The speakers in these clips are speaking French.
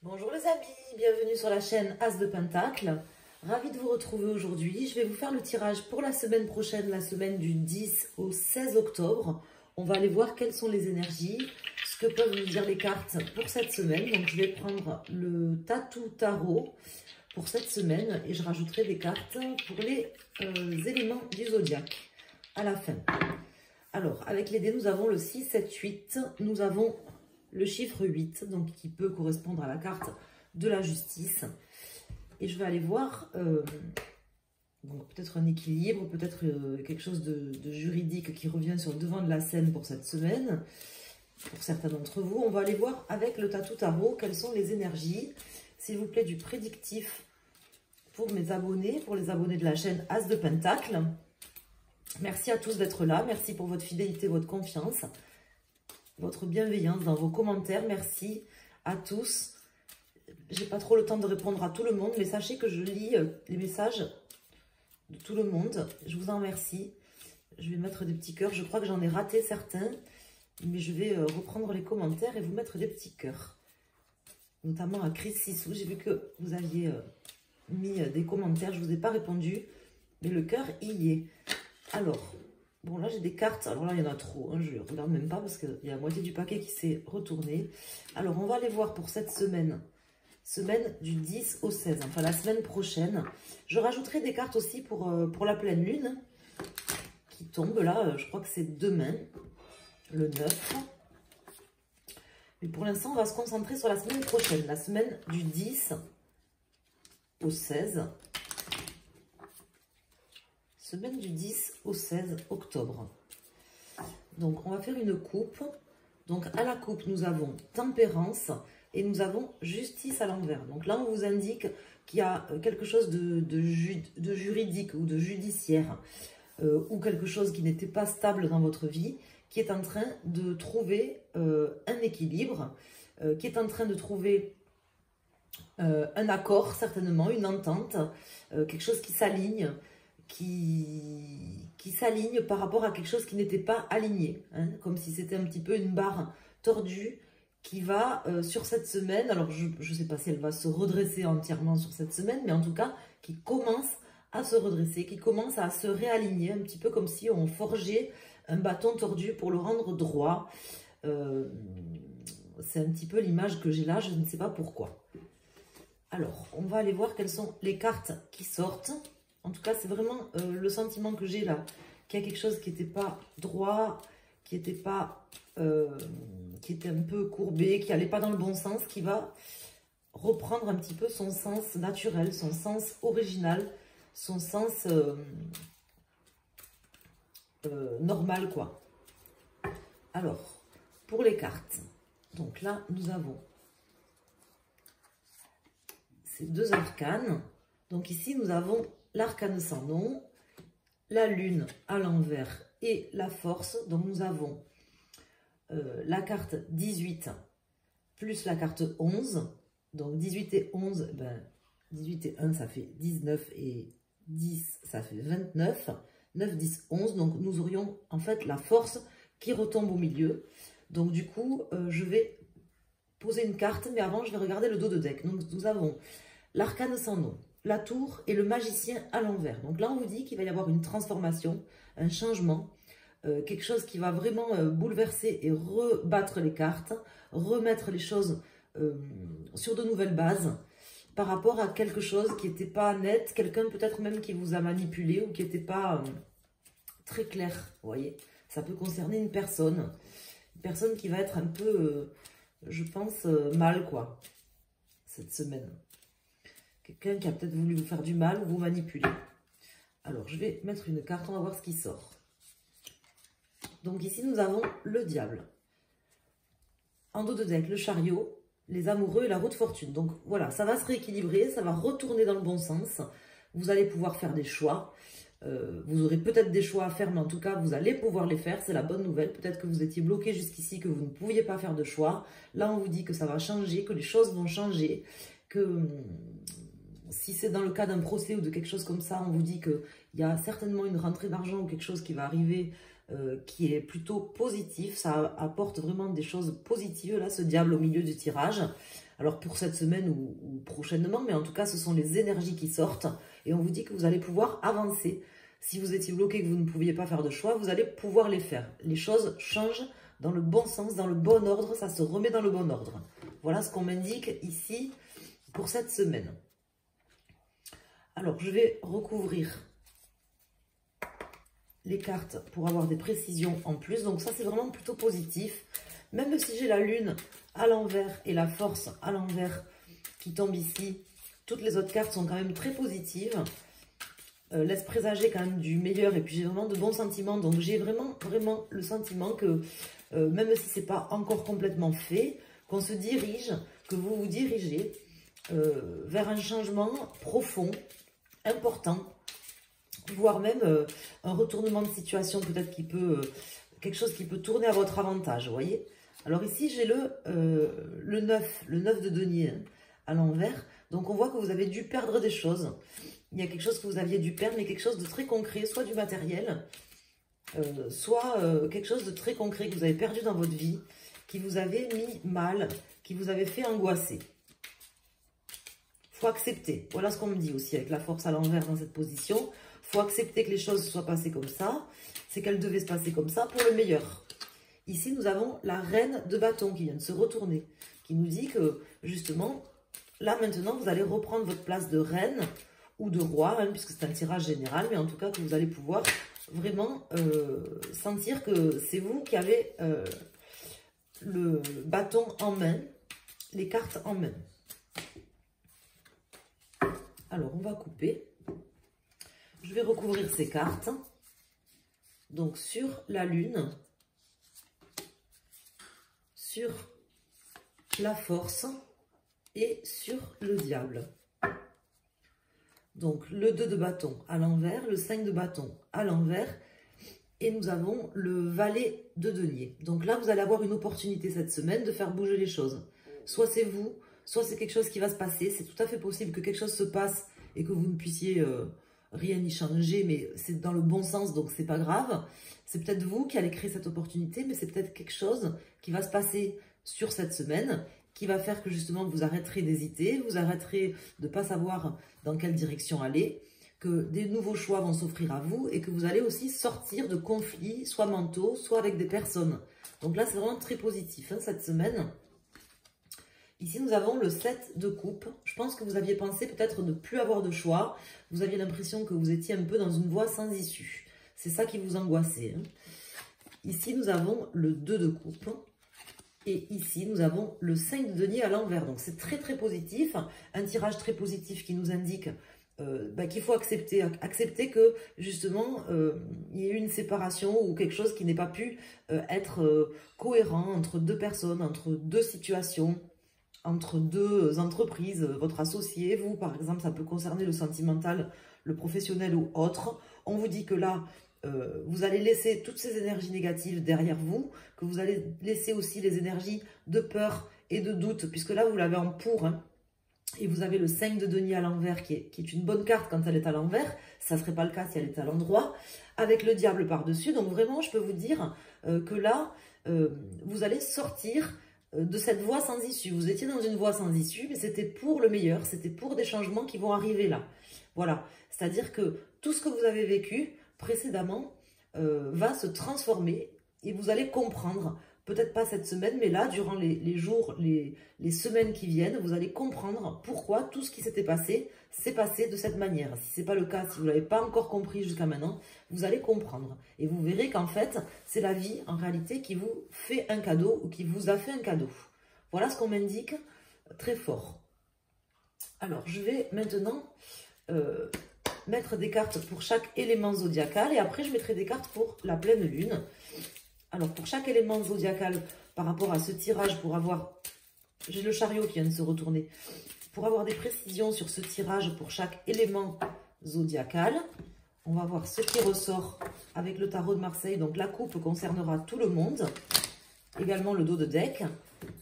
Bonjour les amis, bienvenue sur la chaîne As de Pentacle. Ravie de vous retrouver aujourd'hui. Je vais vous faire le tirage pour la semaine prochaine, la semaine du 10 au 16 octobre. On va aller voir quelles sont les énergies, ce que peuvent nous dire les cartes pour cette semaine. Donc je vais prendre le Tatou Tarot pour cette semaine et je rajouterai des cartes pour les éléments du zodiaque à la fin. Alors, avec les dés, nous avons le 6, 7, 8. Nous avons le chiffre 8, donc qui peut correspondre à la carte de la justice. Et je vais aller voir peut-être un équilibre, peut-être quelque chose de juridique qui revient sur le devant de la scène pour cette semaine. Pour certains d'entre vous, on va aller voir avec le Tatou Tarot quelles sont les énergies. S'il vous plaît, du prédictif pour mes abonnés, pour les abonnés de la chaîne As de Pentacle. Merci à tous d'être là. Merci pour votre fidélité, votre confiance, votre bienveillance dans vos commentaires. Merci à tous. J'ai pas trop le temps de répondre à tout le monde, mais sachez que je lis les messages de tout le monde. Je vous en remercie. Je vais mettre des petits cœurs. Je crois que j'en ai raté certains, mais je vais reprendre les commentaires et vous mettre des petits cœurs. Notamment à Chris Sissou. J'ai vu que vous aviez mis des commentaires. Je ne vous ai pas répondu, mais le cœur y est. Alors, bon là j'ai des cartes. Alors là il y en a trop. Hein, je ne regarde même pas parce qu'il y a la moitié du paquet qui s'est retourné. Alors on va aller voir pour cette semaine. Semaine du 10 au 16, enfin la semaine prochaine. Je rajouterai des cartes aussi pour la pleine lune qui tombe là, je crois que c'est demain, le 9. Mais pour l'instant, on va se concentrer sur la semaine prochaine, la semaine du 10 au 16. Semaine du 10 au 16 octobre. Donc, on va faire une coupe. Donc, à la coupe, nous avons tempérance. Et nous avons justice à l'envers. Donc là, on vous indique qu'il y a quelque chose de juridique ou de judiciaire ou quelque chose qui n'était pas stable dans votre vie, qui est en train de trouver un équilibre, qui est en train de trouver un accord, certainement, une entente, quelque chose qui s'aligne, qui s'aligne par rapport à quelque chose qui n'était pas aligné, hein, comme si c'était un petit peu une barre tordue, qui va sur cette semaine, alors je ne sais pas si elle va se redresser entièrement sur cette semaine, mais en tout cas, qui commence à se redresser, qui commence à se réaligner, un petit peu comme si on forgeait un bâton tordu pour le rendre droit. C'est un petit peu l'image que j'ai là, je ne sais pas pourquoi. Alors, on va aller voir quelles sont les cartes qui sortent. En tout cas, c'est vraiment le sentiment que j'ai là, qu'il y a quelque chose qui n'était pas droit, qui n'était pas... qui était un peu courbé, qui n'allait pas dans le bon sens, qui va reprendre un petit peu son sens naturel, son sens original, son sens normal, quoi. Alors, pour les cartes, donc là, nous avons ces deux arcanes. Donc ici, nous avons l'arcane sans nom, la lune à l'envers et la force. Donc nous avons la carte 18 plus la carte 11. Donc 18 et 11, ben 18 et 1, ça fait 19 et 10, ça fait 29. 9, 10, 11. Donc nous aurions en fait la force qui retombe au milieu. Donc du coup, je vais poser une carte, mais avant je vais regarder le dos de deck. Donc nous avons l'arcane sans nom, la tour et le magicien à l'envers. Donc là on vous dit qu'il va y avoir une transformation, un changement. Quelque chose qui va vraiment bouleverser et rebattre les cartes, remettre les choses sur de nouvelles bases par rapport à quelque chose qui n'était pas net, quelqu'un peut-être même qui vous a manipulé ou qui n'était pas très clair, vous voyez. Ça peut concerner une personne qui va être un peu, je pense, mal, quoi, cette semaine. Quelqu'un qui a peut-être voulu vous faire du mal ou vous manipuler. Alors, je vais mettre une carte, on va voir ce qui sort. Donc ici, nous avons le diable. En dos de deck, le chariot, les amoureux et la roue de fortune. Donc voilà, ça va se rééquilibrer, ça va retourner dans le bon sens. Vous allez pouvoir faire des choix. Vous aurez peut-être des choix à faire, mais en tout cas, vous allez pouvoir les faire. C'est la bonne nouvelle. Peut-être que vous étiez bloqué jusqu'ici, que vous ne pouviez pas faire de choix. Là, on vous dit que ça va changer, que les choses vont changer, que... Si c'est dans le cas d'un procès ou de quelque chose comme ça, on vous dit qu'il y a certainement une rentrée d'argent ou quelque chose qui va arriver qui est plutôt positif. Ça apporte vraiment des choses positives, là, ce diable au milieu du tirage. Alors pour cette semaine ou prochainement, mais en tout cas, ce sont les énergies qui sortent. Et on vous dit que vous allez pouvoir avancer. Si vous étiez bloqué, que vous ne pouviez pas faire de choix, vous allez pouvoir les faire. Les choses changent dans le bon sens, dans le bon ordre. Ça se remet dans le bon ordre. Voilà ce qu'on m'indique ici pour cette semaine. Alors, je vais recouvrir les cartes pour avoir des précisions en plus. Donc ça, c'est vraiment plutôt positif. Même si j'ai la lune à l'envers et la force à l'envers qui tombe ici, toutes les autres cartes sont quand même très positives. Laisse présager quand même du meilleur et puis j'ai vraiment de bons sentiments. Donc j'ai vraiment le sentiment que même si c'est pas encore complètement fait, qu'on se dirige, que vous vous dirigez vers un changement profond, important, voire même un retournement de situation peut-être qui peut, quelque chose qui peut tourner à votre avantage, vous voyez. Alors ici j'ai le 9 de denier hein, à l'envers, donc on voit que vous avez dû perdre des choses. Il y a quelque chose que vous aviez dû perdre, mais quelque chose de très concret, soit du matériel, soit quelque chose de très concret que vous avez perdu dans votre vie, qui vous avait mis mal, qui vous avait fait angoisser. Il faut accepter. Voilà ce qu'on me dit aussi avec la force à l'envers dans cette position. Il faut accepter que les choses se soient passées comme ça. C'est qu'elles devaient se passer comme ça pour le meilleur. Ici, nous avons la reine de bâton qui vient de se retourner, qui nous dit que justement, là maintenant, vous allez reprendre votre place de reine ou de roi, hein, puisque c'est un tirage général, mais en tout cas que vous allez pouvoir vraiment sentir que c'est vous qui avez le bâton en main, les cartes en main. Alors, on va couper. Je vais recouvrir ces cartes. Donc, sur la lune, sur la force et sur le diable. Donc, le 2 de bâton à l'envers, le 5 de bâton à l'envers. Et nous avons le valet de denier. Donc là, vous allez avoir une opportunité cette semaine de faire bouger les choses. Soit c'est vous, soit c'est quelque chose qui va se passer. C'est tout à fait possible que quelque chose se passe et que vous ne puissiez rien y changer, mais c'est dans le bon sens, donc c'est pas grave. C'est peut-être vous qui allez créer cette opportunité, mais c'est peut-être quelque chose qui va se passer sur cette semaine, qui va faire que justement vous arrêterez d'hésiter, vous arrêterez de ne pas savoir dans quelle direction aller, que des nouveaux choix vont s'offrir à vous et que vous allez aussi sortir de conflits, soit mentaux, soit avec des personnes. Donc là, c'est vraiment très positif hein, cette semaine. Ici, nous avons le 7 de coupe. Je pense que vous aviez pensé peut-être ne plus avoir de choix. Vous aviez l'impression que vous étiez un peu dans une voie sans issue. C'est ça qui vous angoissait. Hein. Ici, nous avons le 2 de coupe. Et ici, nous avons le 5 de denier à l'envers. Donc, c'est très, très positif. Un tirage très positif qui nous indique qu'il faut accepter que, justement, il y ait eu une séparation ou quelque chose qui n'ait pas pu être cohérent entre deux personnes, entre deux situations, entre deux entreprises, votre associé, vous, par exemple, ça peut concerner le sentimental, le professionnel ou autre. On vous dit que là, vous allez laisser toutes ces énergies négatives derrière vous, que vous allez laisser aussi les énergies de peur et de doute, puisque là, vous l'avez en pour, hein, et vous avez le 5 de denier à l'envers, qui est une bonne carte quand elle est à l'envers. Ça ne serait pas le cas si elle est à l'endroit, avec le diable par-dessus. Donc vraiment, je peux vous dire que là, vous allez sortir de cette voie sans issue. Vous étiez dans une voie sans issue, mais c'était pour le meilleur, c'était pour des changements qui vont arriver là. Voilà, c'est-à-dire que tout ce que vous avez vécu précédemment va se transformer et vous allez comprendre, peut-être pas cette semaine, mais là, durant les jours, les semaines qui viennent, vous allez comprendre pourquoi tout ce qui s'était passé s'est passé de cette manière. Si ce n'est pas le cas, si vous ne l'avez pas encore compris jusqu'à maintenant, vous allez comprendre. Et vous verrez qu'en fait, c'est la vie, en réalité, qui vous fait un cadeau ou qui vous a fait un cadeau. Voilà ce qu'on m'indique très fort. Alors, je vais maintenant mettre des cartes pour chaque élément zodiacal et après, je mettrai des cartes pour la pleine lune. Alors, pour chaque élément zodiacal, par rapport à ce tirage, pour avoir... J'ai le chariot qui vient de se retourner. Pour avoir des précisions sur ce tirage pour chaque élément zodiacal, on va voir ce qui ressort avec le tarot de Marseille. Donc, la coupe concernera tout le monde. Également le dos de deck.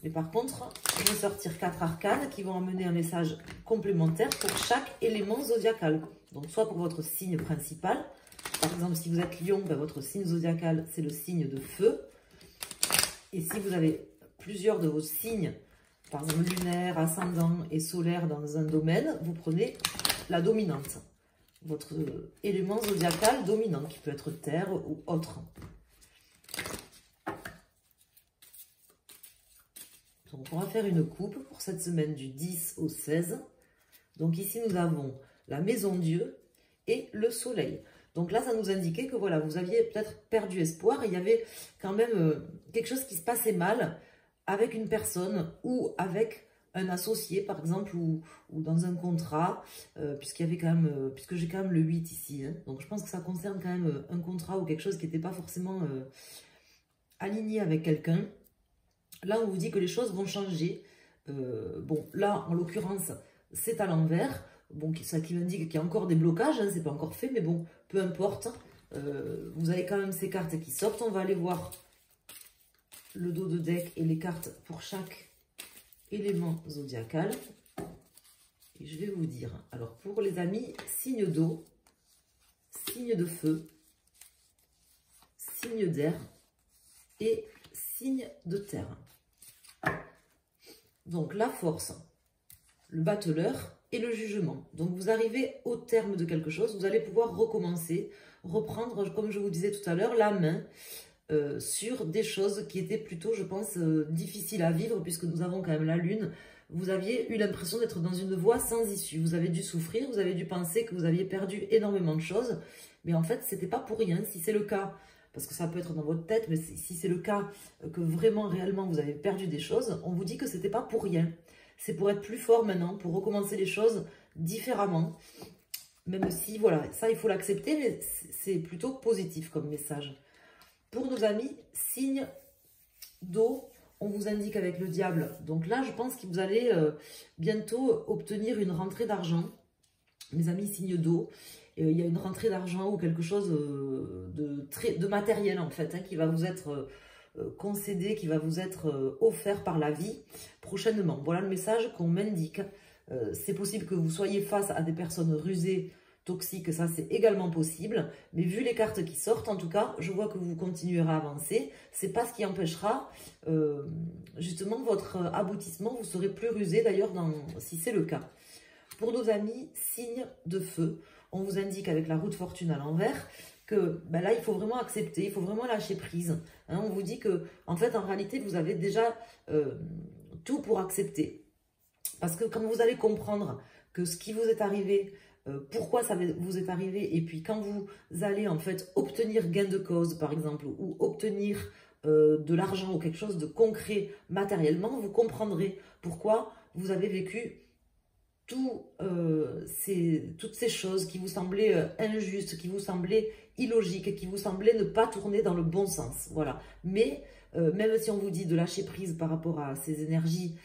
Mais par contre, je vais sortir 4 arcanes qui vont amener un message complémentaire pour chaque élément zodiacal. Donc, soit pour votre signe principal, par exemple, si vous êtes Lion, ben, votre signe zodiacal, c'est le signe de feu. Et si vous avez plusieurs de vos signes, par exemple lunaire, ascendant et solaire dans un domaine, vous prenez la dominante. Votre élément zodiacal dominant, qui peut être terre ou autre. Donc, on va faire une coupe pour cette semaine du 10 au 16. Donc, ici, nous avons la maison Dieu et le soleil. Donc là, ça nous indiquait que voilà, vous aviez peut-être perdu espoir. Et il y avait quand même quelque chose qui se passait mal avec une personne ou avec un associé, par exemple, ou dans un contrat, puisqu'il y avait quand même, puisque j'ai quand même le 8 ici. Hein. Donc je pense que ça concerne quand même un contrat ou quelque chose qui n'était pas forcément aligné avec quelqu'un. Là, on vous dit que les choses vont changer. Bon, là, en l'occurrence, c'est à l'envers. Bon, ça qui m'indique qu'il y a encore des blocages, hein, c'est pas encore fait, mais bon, peu importe. Vous avez quand même ces cartes qui sortent. On va aller voir le dos de deck et les cartes pour chaque élément zodiacal. Et je vais vous dire, alors pour les amis, signe d'eau, signe de feu, signe d'air et signe de terre. Donc la force, le battleur et le jugement. Donc vous arrivez au terme de quelque chose, vous allez pouvoir recommencer, reprendre, comme je vous disais tout à l'heure, la main sur des choses qui étaient plutôt, je pense, difficiles à vivre, puisque nous avons quand même la lune. Vous aviez eu l'impression d'être dans une voie sans issue. Vous avez dû souffrir, vous avez dû penser que vous aviez perdu énormément de choses, mais en fait, c'était pas pour rien. Si c'est le cas, parce que ça peut être dans votre tête, mais si c'est le cas que vraiment, réellement, vous avez perdu des choses, on vous dit que c'était pas pour rien. C'est pour être plus fort maintenant, pour recommencer les choses différemment. Même si, voilà, ça, il faut l'accepter, mais c'est plutôt positif comme message. Pour nos amis, signe d'eau, on vous indique avec le diable. Donc là, je pense que vous allez bientôt obtenir une rentrée d'argent. Mes amis, signe d'eau. Il y a une rentrée d'argent ou quelque chose de matériel, en fait, hein, qui va vous être concédé, qui va vous être offert par la vie prochainement. Voilà le message qu'on m'indique. C'est possible que vous soyez face à des personnes rusées, toxiques, ça c'est également possible, mais vu les cartes qui sortent, en tout cas, je vois que vous continuerez à avancer. C'est pas ce qui empêchera justement votre aboutissement. Vous serez plus rusé d'ailleurs si c'est le cas. Pour nos amis, signe de feu, on vous indique avec la roue de fortune à l'envers que ben là, il faut vraiment accepter, il faut vraiment lâcher prise. Hein, on vous dit que, en fait, en réalité, vous avez déjà tout pour accepter. Parce que quand vous allez comprendre que ce qui vous est arrivé, pourquoi ça vous est arrivé, et puis quand vous allez en fait obtenir gain de cause, par exemple, ou obtenir de l'argent ou quelque chose de concret matériellement, vous comprendrez pourquoi vous avez vécu toutes ces choses qui vous semblaient injustes, qui vous semblaient illogiques, qui vous semblaient ne pas tourner dans le bon sens. Voilà. Mais même si on vous dit de lâcher prise par rapport à ces énergies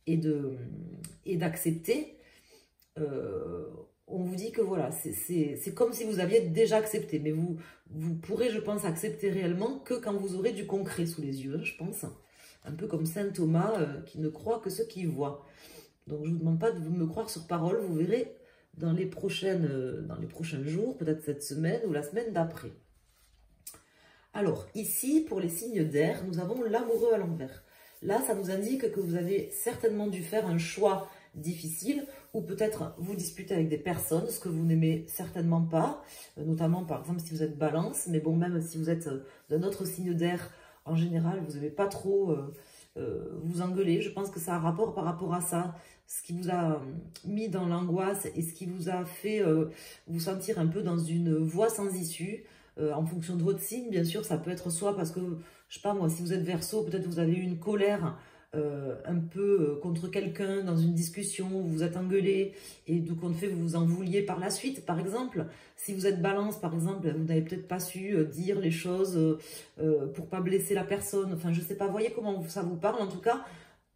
et d'accepter, on vous dit que voilà, c'est comme si vous aviez déjà accepté. Mais vous pourrez, je pense, accepter réellement que quand vous aurez du concret sous les yeux, je pense. Un peu comme saint Thomas qui ne croit que ce qu'il voit. Donc, je ne vous demande pas de me croire sur parole. Vous verrez dans les prochains jours, peut-être cette semaine ou la semaine d'après. Alors, ici, pour les signes d'air, nous avons l'amoureux à l'envers. Là, ça nous indique que vous avez certainement dû faire un choix difficile ou peut-être vous disputer avec des personnes, ce que vous n'aimez certainement pas, notamment par exemple si vous êtes balance, mais bon, même si vous êtes d'un autre signe d'air, en général, vous n'aimez pas trop vous engueuler. Je pense que ça a un rapport par rapport à ça, ce qui vous a mis dans l'angoisse et ce qui vous a fait vous sentir un peu dans une voie sans issue. En fonction de votre signe, bien sûr, ça peut être soit parce que, je sais pas moi, si vous êtes Verseau, peut-être vous avez eu une colère un peu contre quelqu'un dans une discussion, vous vous êtes engueulé et de compte fait vous vous en vouliez par la suite, par exemple. Si vous êtes Balance, par exemple, vous n'avez peut-être pas su dire les choses pour pas blesser la personne. Enfin, je sais pas, voyez comment ça vous parle. En tout cas,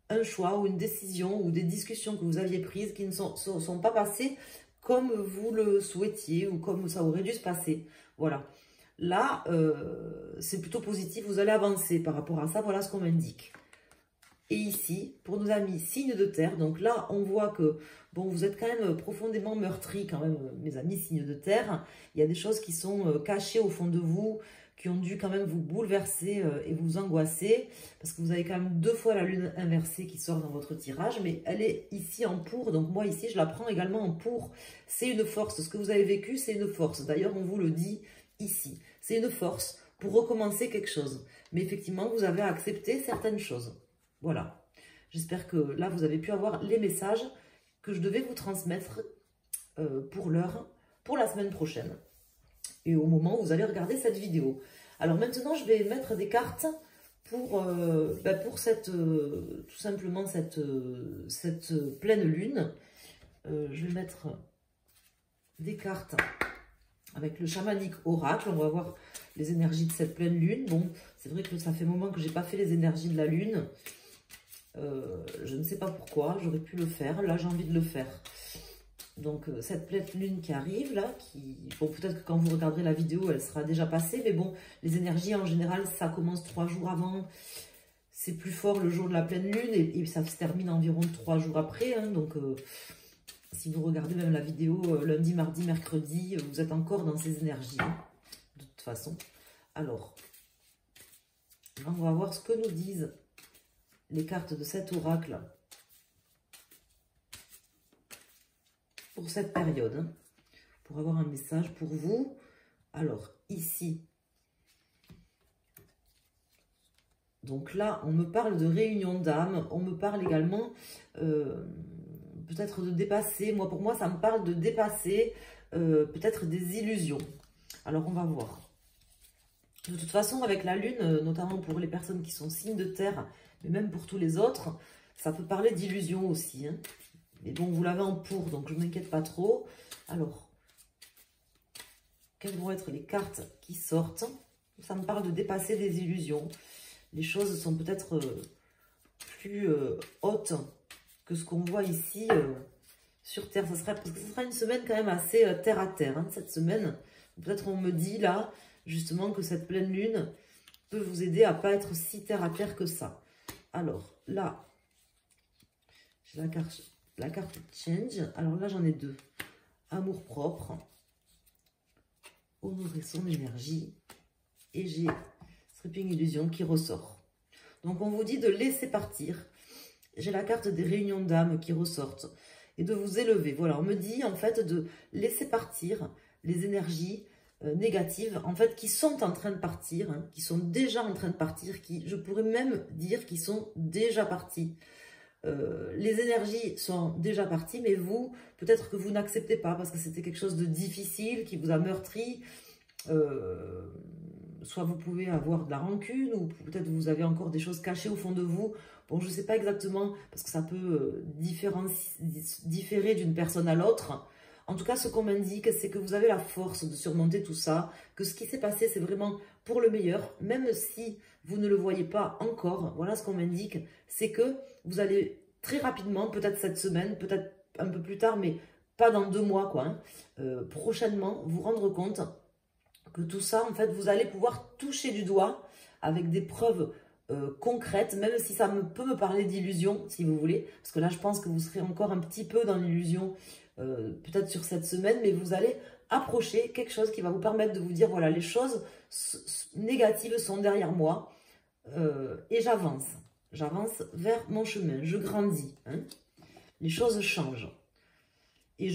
un choix ou une décision ou des discussions que vous aviez prises qui ne sont pas passées comme vous le souhaitiez ou comme ça aurait dû se passer. Voilà. Là, c'est plutôt positif, vous allez avancer par rapport à ça, voilà ce qu'on m'indique. et ici, pour nos amis signes de terre. Donc là, on voit que, bon, vous êtes quand même profondément meurtris, quand même, mes amis signes de terre. Il y a des choses qui sont cachées au fond de vous, qui ont dû quand même vous bouleverser et vous angoisser, parce que vous avez quand même 2 fois la lune inversée qui sort dans votre tirage, mais elle est ici en pour, donc moi ici je la prends également en pour. C'est une force, ce que vous avez vécu c'est une force, d'ailleurs on vous le dit ici, c'est une force pour recommencer quelque chose, mais effectivement vous avez accepté certaines choses, voilà. J'espère que là vous avez pu avoir les messages que je devais vous transmettre pour l'heure, pour la semaine prochaine. Et au moment où vous allez regarder cette vidéo. Alors maintenant, je vais mettre des cartes pour tout simplement cette pleine lune. Je vais mettre des cartes avec le chamanique oracle. On va voir les énergies de cette pleine lune. Bon, c'est vrai que ça fait un moment que je n'ai pas fait les énergies de la lune. Je ne sais pas pourquoi, j'aurais pu le faire. Là, j'ai envie de le faire. Donc, cette pleine lune qui arrive, là, bon, peut-être que quand vous regarderez la vidéo, elle sera déjà passée, mais bon, les énergies, en général, ça commence 3 jours avant, c'est plus fort le jour de la pleine lune, et ça se termine environ 3 jours après, hein, donc, si vous regardez même la vidéo lundi, mardi, mercredi, vous êtes encore dans ces énergies, hein, de toute façon. Alors, on va voir ce que nous disent les cartes de cet oracle, pour cette période, hein, pour avoir un message pour vous. Alors, ici, donc là, on me parle de réunion d'âme, on me parle également peut-être de dépasser, pour moi, ça me parle de dépasser peut-être des illusions. Alors, on va voir. De toute façon, avec la lune, notamment pour les personnes qui sont signes de terre, mais même pour tous les autres, ça peut parler d'illusions aussi, hein. Mais bon, vous l'avez en pour, donc je ne m'inquiète pas trop. Alors, quelles vont être les cartes qui sortent? Ça me parle de dépasser des illusions. Les choses sont peut-être plus hautes que ce qu'on voit ici sur Terre. Parce que ce sera une semaine quand même assez terre à terre, hein, cette semaine. Peut-être on me dit là, justement, que cette pleine lune peut vous aider à ne pas être si terre à terre que ça. Alors, là, j'ai la carte Change. Alors là, j'en ai 2. Amour propre. Honorer son énergie. Et j'ai Stripping Illusion qui ressort. Donc, on vous dit de laisser partir. J'ai la carte des réunions d'âme qui ressortent. Et de vous élever. Voilà, on me dit en fait de laisser partir les énergies négatives, en fait, qui sont en train de partir, hein, qui sont déjà en train de partir, qui, je pourrais même dire, qui sont déjà partis. Les énergies sont déjà parties, mais vous, peut-être que vous n'acceptez pas parce que c'était quelque chose de difficile qui vous a meurtri. Soit vous pouvez avoir de la rancune, ou peut-être vous avez encore des choses cachées au fond de vous. Bon, je ne sais pas exactement, parce que ça peut différer d'une personne à l'autre. En tout cas, ce qu'on m'indique, c'est que vous avez la force de surmonter tout ça, que ce qui s'est passé, c'est vraiment pour le meilleur, même si vous ne le voyez pas encore. Voilà ce qu'on m'indique, c'est que vous allez très rapidement, peut-être cette semaine, peut-être un peu plus tard, mais pas dans 2 mois, quoi, hein, prochainement, vous rendre compte que tout ça, en fait, vous allez pouvoir toucher du doigt avec des preuves concrètes, même si ça peut me parler d'illusion, si vous voulez, parce que là, je pense que vous serez encore un petit peu dans l'illusion, peut-être sur cette semaine, mais vous allez approcher quelque chose qui va vous permettre de vous dire, voilà, les choses négatives sont derrière moi, et j'avance vers mon chemin, je grandis, hein, les choses changent. Et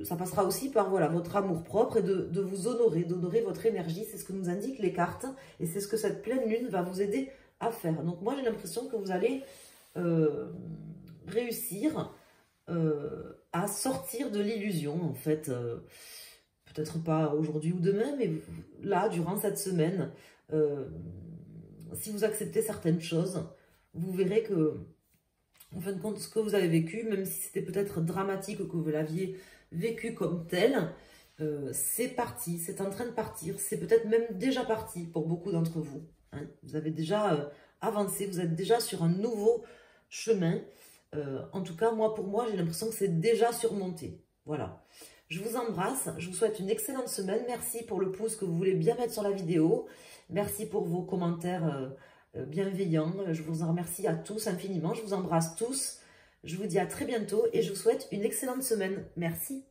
ça passera aussi par voilà, votre amour propre et de vous honorer, d'honorer votre énergie. C'est ce que nous indiquent les cartes. Et c'est ce que cette pleine lune va vous aider à faire. Donc moi, j'ai l'impression que vous allez réussir à sortir de l'illusion, en fait. Peut-être pas aujourd'hui ou demain, mais là, durant cette semaine, si vous acceptez certaines choses, vous verrez que, en fin de compte, ce que vous avez vécu, même si c'était peut-être dramatique ou que vous l'aviez vécu comme tel, c'est parti, c'est en train de partir, c'est peut-être même déjà parti pour beaucoup d'entre vous. Hein. Vous avez déjà avancé, vous êtes déjà sur un nouveau chemin. En tout cas, pour moi, j'ai l'impression que c'est déjà surmonté. Voilà. Je vous embrasse, je vous souhaite une excellente semaine. Merci pour le pouce que vous voulez bien mettre sur la vidéo. Merci pour vos commentaires bienveillant. Je vous en remercie à tous infiniment. Je vous embrasse tous. Je vous dis à très bientôt et je vous souhaite une excellente semaine. Merci.